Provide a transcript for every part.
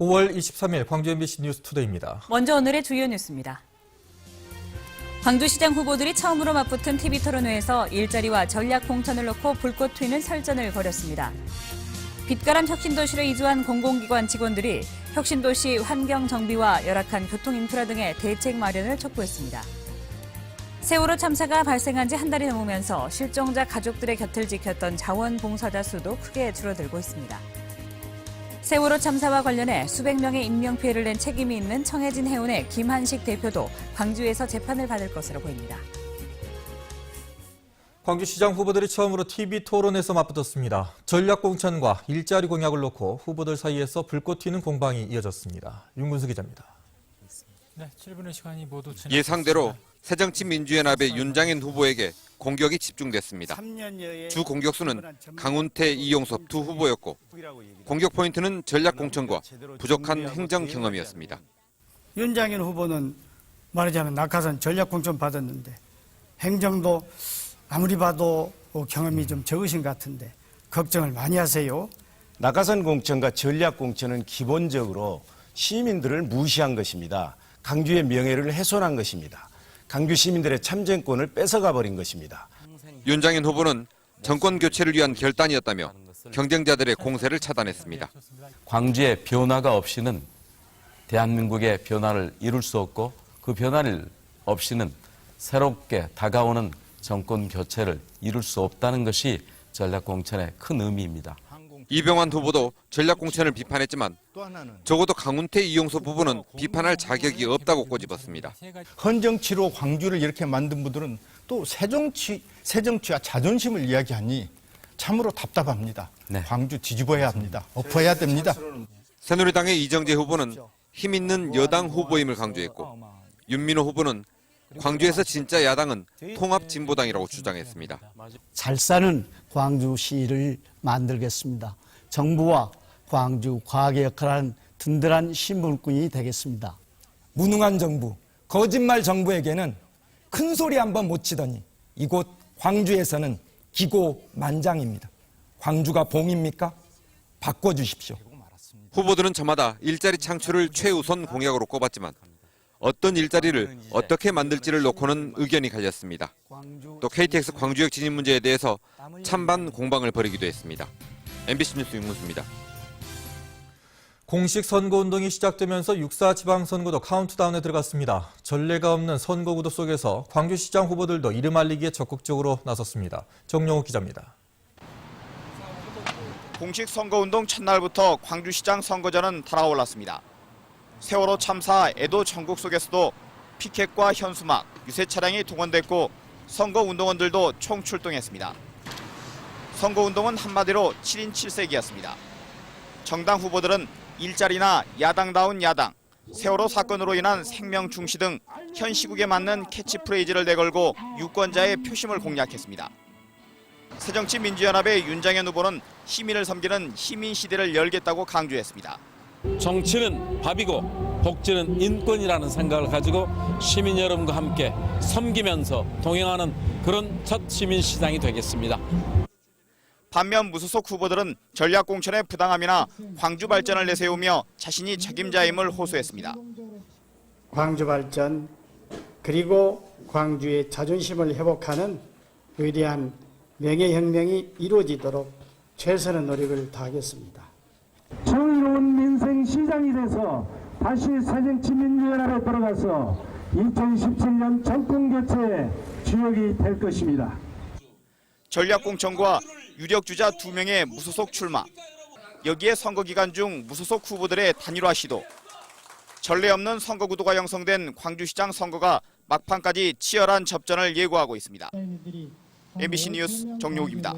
5월 23일 광주 MBC 뉴스투데이입니다. 먼저 오늘의 주요 뉴스입니다. 광주시장 후보들이 처음으로 맞붙은 TV토론회에서 일자리와 전략 공천을 놓고 불꽃 튀는 설전을 벌였습니다. 빛가람 혁신도시로 이주한 공공기관 직원들이 혁신도시 환경 정비와 열악한 교통 인프라 등의 대책 마련을 촉구했습니다. 세월호 참사가 발생한 지 한 달이 넘으면서 실종자 가족들의 곁을 지켰던 자원봉사자 수도 크게 줄어들고 있습니다. 세월호 참사와 관련해 수백 명의 인명피해를 낸 책임이 있는 청해진 해운의 김한식 대표도 광주에서 재판을 받을 것으로 보입니다. 광주시장 후보들이 처음으로 TV토론에서 맞붙었습니다. 전략공천과 일자리 공약을 놓고 후보들 사이에서 불꽃 튀는 공방이 이어졌습니다. 윤근수 기자입니다. 네, 7분의 시간이 모두 예상대로 새정치민주연합의 윤장현 후보에게 공격이 집중됐습니다. 주 공격수는 강훈태, 이용섭 두 후보였고 공격 포인트는 전략공천과 부족한 행정 경험이었습니다. 윤장현 후보는 말하자면 낙하산 전략공천 받았는데 행정도 아무리 봐도 경험이 좀 적으신 것 같은데 걱정을 많이 하세요. 낙하산 공천과 전략 공천은 기본적으로 시민들을 무시한 것입니다. 강주의 명예를 훼손한 것입니다. 강주 시민들의 참정권을 뺏어가 버린 것입니다. 윤장현 후보는 정권 교체를 위한 결단이었다며 경쟁자들의 공세를 차단했습니다. 광주의 변화가 없이는 대한민국의 변화를 이룰 수 없고 그 변화를 없이는 새롭게 다가오는 정권 교체를 이룰 수 없다는 것이 전략공천의 큰 의미입니다. 이병환 후보도 전략공천을 비판했지만 적어도 강훈태, 이용섭 후보는 비판할 자격이 없다고 꼬집었습니다. 헌정치로 광주를 이렇게 만든 분들은 또 새정치와 자존심을 이야기하니 참으로 답답합니다. 네. 광주 뒤집어야 합니다. 엎어야 됩니다. 새누리당의 이정재 후보는 힘 있는 여당 후보임을 강조했고 윤민호 후보는 광주에서 진짜 야당은 통합진보당이라고 주장했습니다. 잘 사는 광주시를 만들겠습니다. 정부와 광주 과학의 역할을 든든한 신분꾼이 되겠습니다. 무능한 정부, 거짓말 정부에게는 큰 소리 한번 못 치더니 이곳 광주에서는 기고만장입니다. 광주가 봉입니까? 바꿔주십시오. 후보들은 저마다 일자리 창출을 최우선 공약으로 꼽았지만 어떤 일자리를 어떻게 만들지를 놓고는 의견이 갈렸습니다. 또 KTX 광주역 진입 문제에 대해서 찬반 공방을 벌이기도 했습니다. MBC 뉴스 윤문수입니다. 공식 선거운동이 시작되면서 6.4 지방선거도 카운트다운에 들어갔습니다. 전례가 없는 선거구도 속에서 광주시장 후보들도 이름 알리기에 적극적으로 나섰습니다. 정용욱 기자입니다. 공식 선거운동 첫날부터 광주시장 선거전은 달아올랐습니다. 세월호 참사 애도 전국 속에서도 피켓과 현수막, 유세 차량이 동원됐고 선거운동원들도 총출동했습니다. 선거운동은 한마디로 7인 7색이었습니다. 정당 후보들은 일자리나 야당다운 야당, 세월호 사건으로 인한 생명 중시 등 현 시국에 맞는 캐치프레이즈를 내걸고 유권자의 표심을 공략했습니다. 새정치민주연합의 윤장현 후보는 시민을 섬기는 시민 시대를 열겠다고 강조했습니다. 정치는 밥이고 복지는 인권이라는 생각을 가지고 시민 여러분과 함께 섬기면서 동행하는 그런 첫 시민시장이 되겠습니다. 반면 무소속 후보들은 전략공천의 부당함이나 광주 발전을 내세우며 자신이 책임자임을 호소했습니다. 광주 발전 그리고 광주의 자존심을 회복하는 위대한 명예혁명이 이루어지도록 최선의 노력을 다하겠습니다. 정의로운 민생 시장이 돼서 다시 새정치민주연합에 들어가서 2017년 정권교체의 주역이 될 것입니다. 전략공천과 유력주자 2명의 무소속 출마, 여기에 선거기간 중 무소속 후보들의 단일화 시도, 전례 없는 선거구도가 형성된 광주시장 선거가 막판까지 치열한 접전을 예고하고 있습니다. MBC 뉴스 정용욱입니다.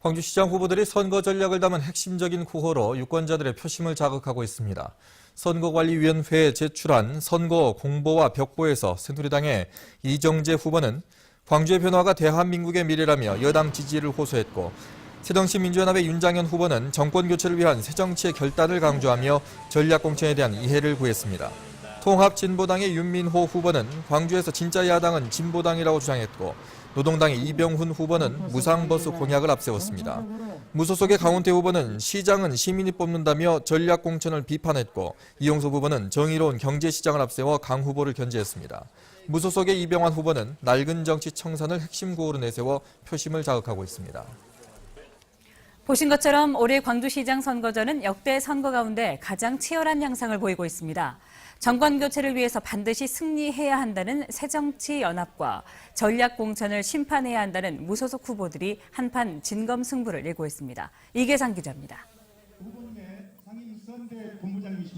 광주시장 후보들이 선거 전략을 담은 핵심적인 구호로 유권자들의 표심을 자극하고 있습니다. 선거관리위원회에 제출한 선거 공보와 벽보에서 새누리당의 이정재 후보는 광주의 변화가 대한민국의 미래라며 여당 지지를 호소했고 새정치민주연합의 윤장현 후보는 정권 교체를 위한 새정치의 결단을 강조하며 전략공천에 대한 이해를 구했습니다. 통합진보당의 윤민호 후보는 광주에서 진짜 야당은 진보당이라고 주장했고 노동당의 이병훈 후보는 무상버스 공약을 앞세웠습니다. 무소속의 강훈태 후보는 시장은 시민이 뽑는다며 전략 공천을 비판했고 이용석 후보는 정의로운 경제시장을 앞세워 강 후보를 견제했습니다. 무소속의 이병환 후보는 낡은 정치 청산을 핵심 구호로 내세워 표심을 자극하고 있습니다. 보신 것처럼 올해 광주시장 선거전은 역대 선거 가운데 가장 치열한 양상을 보이고 있습니다. 정권 교체를 위해서 반드시 승리해야 한다는 새정치연합과 전략 공천을 심판해야 한다는 무소속 후보들이 한판 진검승부를 내고 있습니다. 이계상 기자입니다.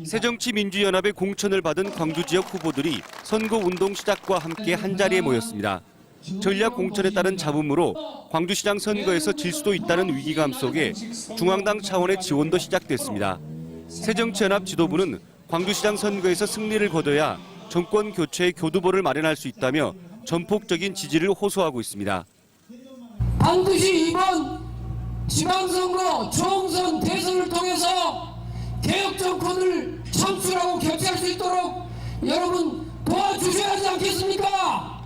새정치민주연합의 공천을 받은 광주 지역 후보들이 선거운동 시작과 함께 한자리에 모였습니다. 전략 공천에 따른 잡음으로 광주시장 선거에서 질 수도 있다는 위기감 속에 중앙당 차원의 지원도 시작됐습니다. 새정치연합 지도부는 광주시장 선거에서 승리를 거둬야 정권 교체의 교두보를 마련할 수 있다며 전폭적인 지지를 호소하고 있습니다. 반드시 이번 지방선거, 총선, 대선을 통해서 개혁 정권을 창출하고 교체할 수 있도록 여러분 도와주셔야 하지 않겠습니까?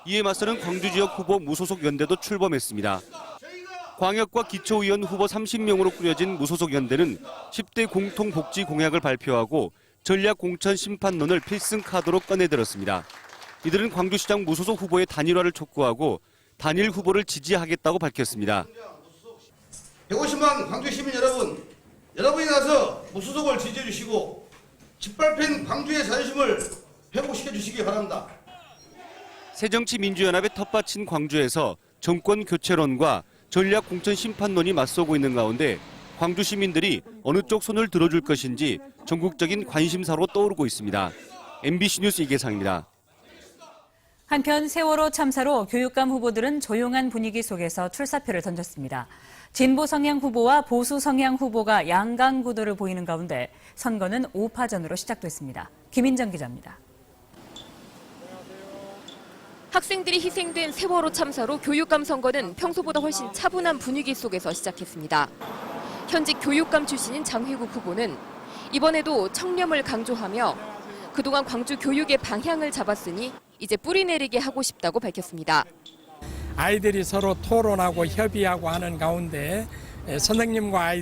이에 맞서는 광주 지역 후보 무소속 연대도 출범했습니다. 광역과 기초의원 후보 30명으로 꾸려진 무소속 연대는 10대 공통복지 공약을 발표하고 전략 공천 심판론을 필승 카드로 꺼내들었습니다. 이들은 광주시장 무소속 후보의 단일화를 촉구하고 단일 후보를 지지하겠다고 밝혔습니다. 150만 광주 시민 여러분, 여러분이 나서 무소속을 지지해 주시고 짓밟힌 광주의 자존심을 회복시켜 주시기 바랍니다. 새정치민주연합의 텃밭인 광주에서 정권 교체론과 전략 공천 심판론이 맞서고 있는 가운데 광주 시민들이 어느 쪽 손을 들어줄 것인지 전국적인 관심사로 떠오르고 있습니다. MBC 뉴스 이계상입니다. 한편 세월호 참사로 교육감 후보들은 조용한 분위기 속에서 출사표를 던졌습니다. 진보 성향 후보와 보수 성향 후보가 양강 구도를 보이는 가운데 선거는 5파전으로 시작됐습니다. 김인정 기자입니다. 학생들이 희생된 세월호 참사로 교육감 선거는 평소보다 훨씬 차분한 분위기 속에서 시작했습니다. 현직 교육감 출신인 장회국 후보는 이번에도 청렴을 강조하며 그동안 광주 교육의 방향을 잡았으니 이제 뿌리 내리게 하고 싶다고 밝혔습니다. 아이들이 서로 토론하고 협의하고 하는 가운데 선생님과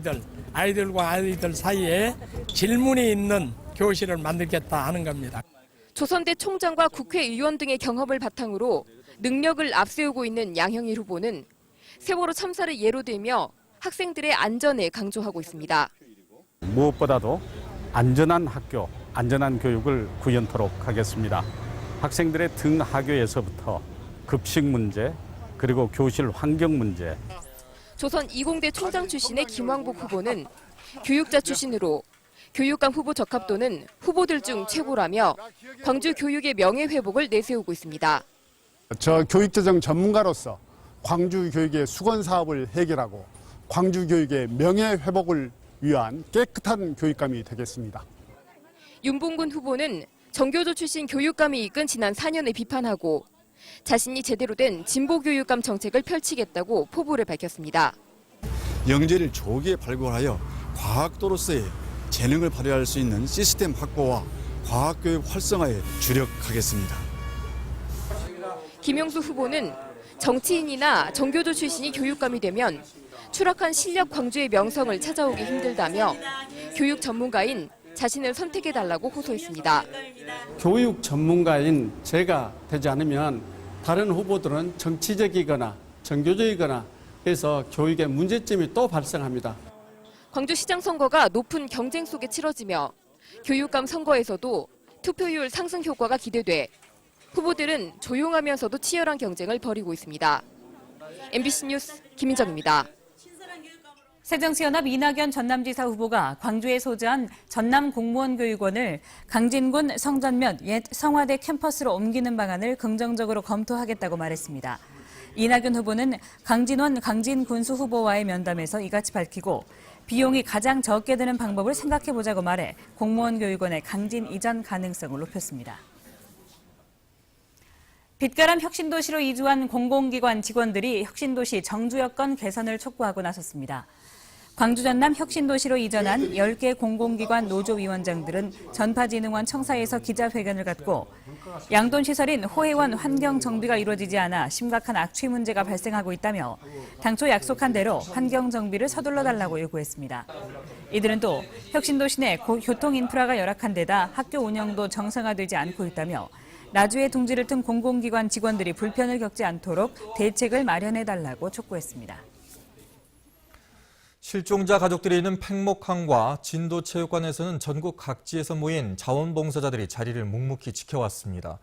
아이들과 아이들 사이에 질문이 있는 교실을 만들겠다 하는 겁니다. 조선대 총장과 국회의원 등의 경험을 바탕으로 능력을 앞세우고 있는 양형일 후보는 세월호 참사를 예로 들며 학생들의 안전에 강조하고 있습니다. 무엇보다도 안전한 학교, 안전한 교육을 구현토록 하겠습니다. 학생들의 등하교에서부터 급식 문제, 그리고 교실 환경 문제. 조선 이공대 총장 출신의 김왕복 후보는 교육자 출신으로 교육감 후보 적합도는 후보들 중 최고라며 광주 교육의 명예회복을 내세우고 있습니다. 저 교육재정 전문가로서 광주 교육의 수건 사업을 해결하고 광주 교육의 명예회복을 위한 깨끗한 교육감이 되겠습니다. 윤봉근 후보는 정교조 출신 교육감이 이끈 지난 4년을 비판하고 자신이 제대로 된 진보 교육감 정책을 펼치겠다고 포부를 밝혔습니다. 영재를 조기에 발굴하여 과학도로서의 재능을 발휘할 수 있는 시스템 확보와 과학교육 활성화에 주력하겠습니다. 김영수 후보는 정치인이나 정교조 출신이 교육감이 되면 추락한 실력 광주의 명성을 찾아오기 힘들다며 교육 전문가인 자신을 선택해달라고 호소했습니다. 교육 전문가인 제가 되지 않으면 다른 후보들은 정치적이거나 정교적이거나 해서 교육에 문제점이 또 발생합니다. 광주시장 선거가 높은 경쟁 속에 치러지며 교육감 선거에서도 투표율 상승 효과가 기대돼 후보들은 조용하면서도 치열한 경쟁을 벌이고 있습니다. MBC 뉴스 김인정입니다. 새정치연합 이낙연 전남지사 후보가 광주에 소재한 전남공무원교육원을 강진군 성전면 옛 성화대 캠퍼스로 옮기는 방안을 긍정적으로 검토하겠다고 말했습니다. 이낙연 후보는 강진원 강진군수 후보와의 면담에서 이같이 밝히고 비용이 가장 적게 드는 방법을 생각해보자고 말해 공무원교육원의 강진 이전 가능성을 높였습니다. 빛가람 혁신도시로 이주한 공공기관 직원들이 혁신도시 정주 여건 개선을 촉구하고 나섰습니다. 광주 전남 혁신도시로 이전한 10개 공공기관 노조위원장들은 전파진흥원 청사에서 기자회견을 갖고 양돈 시설인 호혜원 환경정비가 이루어지지 않아 심각한 악취 문제가 발생하고 있다며 당초 약속한 대로 환경정비를 서둘러 달라고 요구했습니다. 이들은 또 혁신도시 내 교통 인프라가 열악한 데다 학교 운영도 정상화되지 않고 있다며 나주의 둥지를 튼 공공기관 직원들이 불편을 겪지 않도록 대책을 마련해달라고 촉구했습니다. 실종자 가족들이 있는 팽목항과 진도체육관에서는 전국 각지에서 모인 자원봉사자들이 자리를 묵묵히 지켜왔습니다.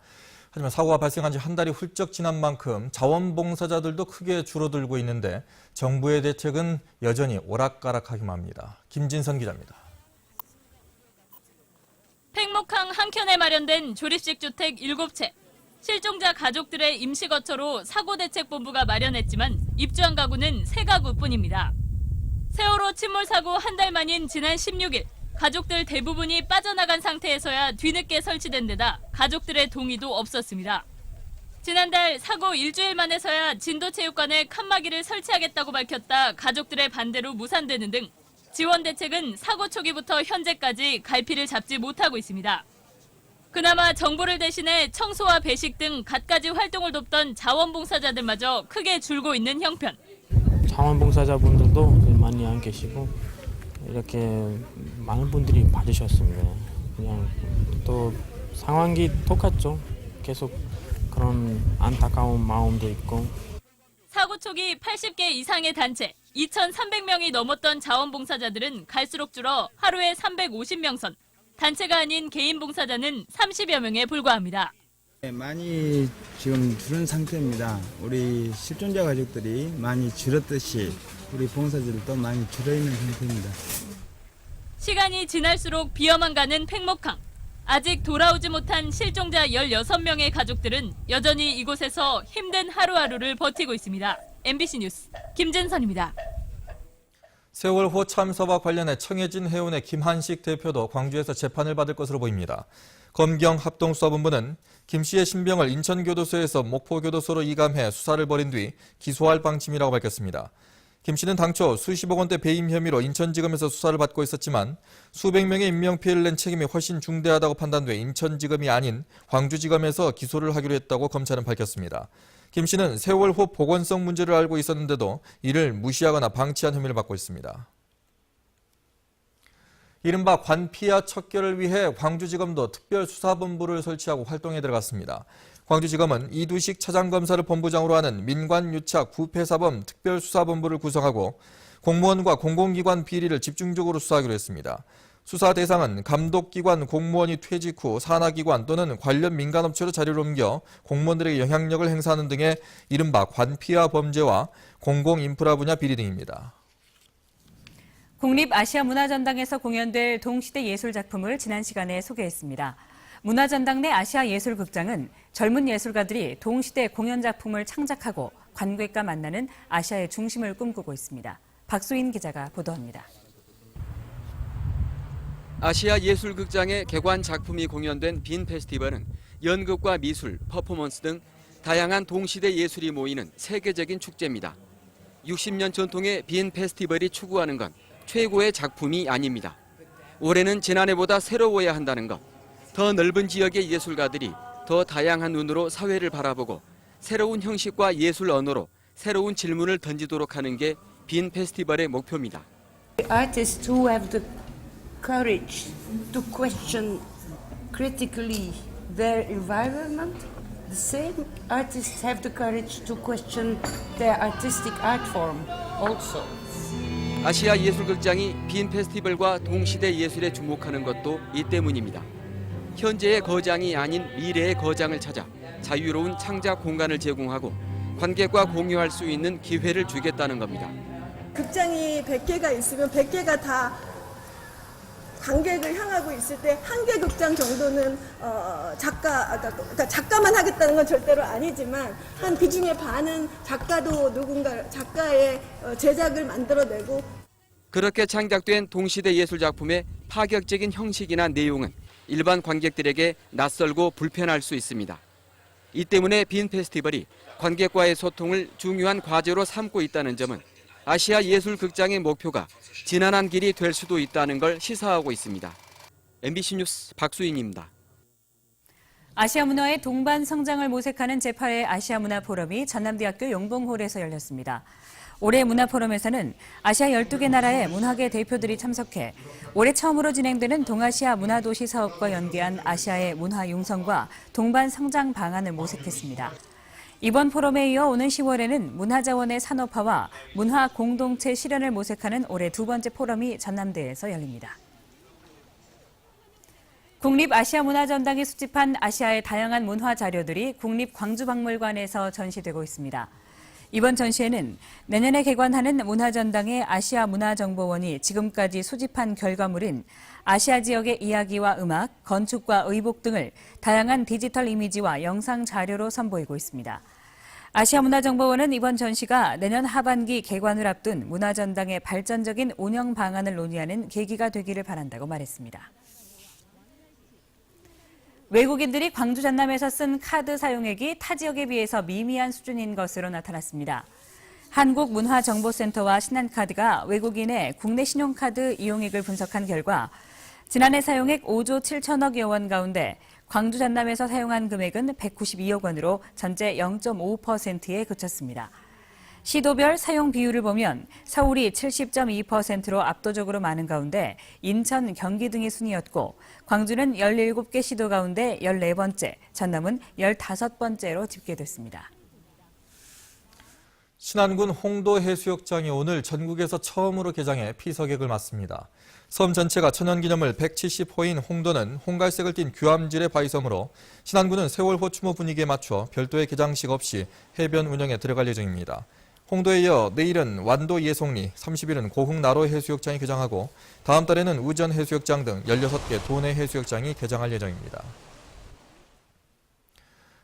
하지만 사고가 발생한 지 한 달이 훌쩍 지난 만큼 자원봉사자들도 크게 줄어들고 있는데 정부의 대책은 여전히 오락가락하기만 합니다. 김진선 기자입니다. 팽목항 한켠에 마련된 조립식 주택 7채. 실종자 가족들의 임시거처로 사고대책본부가 마련했지만 입주한 가구는 3가구뿐입니다. 세월호 침몰 사고 한 달 만인 지난 16일, 가족들 대부분이 빠져나간 상태에서야 뒤늦게 설치된 데다 가족들의 동의도 없었습니다. 지난달 사고 일주일 만에서야 진도체육관에 칸막이를 설치하겠다고 밝혔다 가족들의 반대로 무산되는 등 지원 대책은 사고 초기부터 현재까지 갈피를 잡지 못하고 있습니다. 그나마 정부를 대신해 청소와 배식 등 갖가지 활동을 돕던 자원봉사자들마저 크게 줄고 있는 형편. 자원봉사자분들도 많이 안 계시고 이렇게 많은 분들이 받으셨습니다. 그냥 또 상황이 똑같죠. 계속 그런 안타까운 마음도 있고. 사고 초기 80개 이상의 단체, 2,300명이 넘었던 자원봉사자들은 갈수록 줄어 하루에 350명 선, 단체가 아닌 개인 봉사자는 30여 명에 불과합니다. 많이 지금 줄은 상태입니다. 우리 실종자 가족들이 많이 줄었듯이 우리 봉사자들도 많이 줄어있는 상태입니다. 시간이 지날수록 비어만 가는 팽목항. 아직 돌아오지 못한 실종자 16명의 가족들은 여전히 이곳에서 힘든 하루하루를 버티고 있습니다. MBC 뉴스 김진선입니다. 세월호 참사와 관련해 청해진 해운의 김한식 대표도 광주에서 재판을 받을 것으로 보입니다. 검경 합동수사본부는 김 씨의 신병을 인천교도소에서 목포교도소로 이감해 수사를 벌인 뒤 기소할 방침이라고 밝혔습니다. 김 씨는 당초 수십억 원대 배임 혐의로 인천지검에서 수사를 받고 있었지만 수백 명의 인명피해를 낸 책임이 훨씬 중대하다고 판단돼 인천지검이 아닌 광주지검에서 기소를 하기로 했다고 검찰은 밝혔습니다. 김 씨는 세월호 보건성 문제를 알고 있었는데도 이를 무시하거나 방치한 혐의를 받고 있습니다. 이른바 관피아 척결을 위해 광주지검도 특별수사본부를 설치하고 활동에 들어갔습니다. 광주지검은 이두식 차장검사를 본부장으로 하는 민관유착 부패사범 특별수사본부를 구성하고 공무원과 공공기관 비리를 집중적으로 수사하기로 했습니다. 수사 대상은 감독기관 공무원이 퇴직 후 산하기관 또는 관련 민간업체로 자리를 옮겨 공무원들에게 영향력을 행사하는 등의 이른바 관피아 범죄와 공공인프라 분야 비리 등입니다. 국립아시아문화전당에서 공연될 동시대 예술작품을 지난 시간에 소개했습니다. 문화전당 내 아시아예술극장은 젊은 예술가들이 동시대 공연작품을 창작하고 관객과 만나는 아시아의 중심을 꿈꾸고 있습니다. 박수인 기자가 보도합니다. 아시아 예술극장의 개관 작품이 공연된 빈 페스티벌은 연극과 미술, 퍼포먼스 등 다양한 동시대 예술이 모이는 세계적인 축제입니다. 60년 전통의 빈 페스티벌이 추구하는 건 최고의 작품이 아닙니다. 올해는 지난해보다 새로워야 한다는 것, 더 넓은 지역의 예술가들이 더 다양한 눈으로 사회를 바라보고 새로운 형식과 예술 언어로 새로운 질문을 던지도록 하는 게 빈 페스티벌의 목표입니다. Artists who have the courage to question critically their environment, the same artists have the courage to question their artistic art form also. 아시아 예술극장이 빈 페스티벌과 동시대 예술에 주목하는 것도 이 때문입니다. 현재의 거장이 아닌 미래의 거장을 찾아 자유로운 창작 공간을 제공하고 관객과 공유할 수 있는 기회를 주겠다는 겁니다. 극장이 100개가 있으면 100개가 다 관객을 향하고 있을 때 한 개 극장 정도는 그러니까 작가만 하겠다는 건 절대로 아니지만 한 그중에 반은 작가도 누군가 작가의 제작을 만들어내고. 그렇게 창작된 동시대 예술 작품의 파격적인 형식이나 내용은 일반 관객들에게 낯설고 불편할 수 있습니다. 이 때문에 빈 페스티벌이 관객과의 소통을 중요한 과제로 삼고 있다는 점은 아시아 예술극장의 목표가 지난한 길이 될 수도 있다는 걸 시사하고 있습니다. MBC 뉴스 박수인입니다. 아시아 문화의 동반 성장을 모색하는 제8회 아시아 문화 포럼이 전남대학교 용봉홀에서 열렸습니다. 올해 문화 포럼에서는 아시아 12개 나라의 문화계 대표들이 참석해 올해 처음으로 진행되는 동아시아 문화도시 사업과 연계한 아시아의 문화 융성과 동반 성장 방안을 모색했습니다. 이번 포럼에 이어 오는 10월에는 문화자원의 산업화와 문화 공동체 실현을 모색하는 올해 두 번째 포럼이 전남대에서 열립니다. 국립아시아문화전당이 수집한 아시아의 다양한 문화 자료들이 국립광주박물관에서 전시되고 있습니다. 이번 전시회는 내년에 개관하는 문화전당의 아시아문화정보원이 지금까지 수집한 결과물인 아시아 지역의 이야기와 음악, 건축과 의복 등을 다양한 디지털 이미지와 영상 자료로 선보이고 있습니다. 아시아문화정보원은 이번 전시가 내년 하반기 개관을 앞둔 문화전당의 발전적인 운영 방안을 논의하는 계기가 되기를 바란다고 말했습니다. 외국인들이 광주 전남에서 쓴 카드 사용액이 타 지역에 비해서 미미한 수준인 것으로 나타났습니다. 한국문화정보센터와 신한카드가 외국인의 국내 신용카드 이용액을 분석한 결과 지난해 사용액 5조 7천억여 원 가운데 광주 전남에서 사용한 금액은 192억 원으로 전체 0.5%에 그쳤습니다. 시도별 사용 비율을 보면 서울이 70.2%로 압도적으로 많은 가운데 인천, 경기 등이 순이었고 광주는 17개 시도 가운데 14번째, 전남은 15번째로 집계됐습니다. 신안군 홍도해수욕장이 오늘 전국에서 처음으로 개장해 피서객을 맞습니다. 섬 전체가 천연기념물 170호인 홍도는 홍갈색을 띤 규암질의 바위섬으로 신안군은 세월호 추모 분위기에 맞춰 별도의 개장식 없이 해변 운영에 들어갈 예정입니다. 홍도에 이어 내일은 완도 예송리, 30일은 고흥나로 해수욕장이 개장하고 다음 달에는 우전 해수욕장 등 16개 도내 해수욕장이 개장할 예정입니다.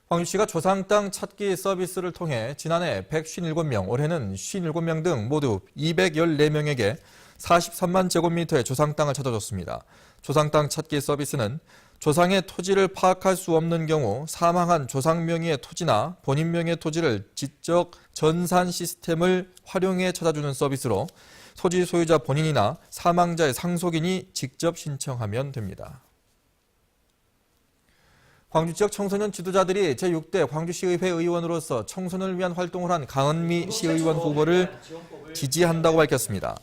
광주시가 조상 땅 찾기 서비스를 통해 지난해 157명, 올해는 57명 등 모두 214명에게 43만 제곱미터의 조상 땅을 찾아줬습니다. 조상 땅 찾기 서비스는 조상의 토지를 파악할 수 없는 경우 사망한 조상 명의의 토지나 본인 명의의 토지를 지적 전산 시스템을 활용해 찾아주는 서비스로 토지 소유자 본인이나 사망자의 상속인이 직접 신청하면 됩니다. 광주 지역 청소년 지도자들이 제6대 광주시의회 의원으로서 청소년을 위한 활동을 한 강은미 시의원 후보를 지지한다고 밝혔습니다.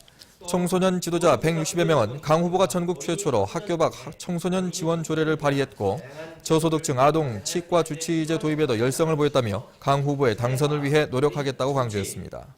청소년 지도자 160여 명은 강 후보가 전국 최초로 학교 밖 청소년 지원 조례를 발의했고 저소득층 아동 치과 주치의제 도입에도 열성을 보였다며 강 후보의 당선을 위해 노력하겠다고 강조했습니다.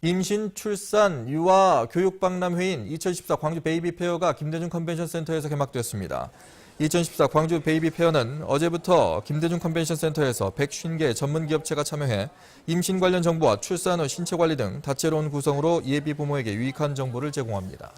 임신, 출산, 유아, 교육 박람회인 2014 광주 베이비 페어가 김대중 컨벤션 센터에서 개막됐습니다. 2014 광주 베이비 페어는 어제부터 김대중 컨벤션 센터에서 150개 전문 기업체가 참여해 임신 관련 정보와 출산 후 신체 관리 등 다채로운 구성으로 예비 부모에게 유익한 정보를 제공합니다.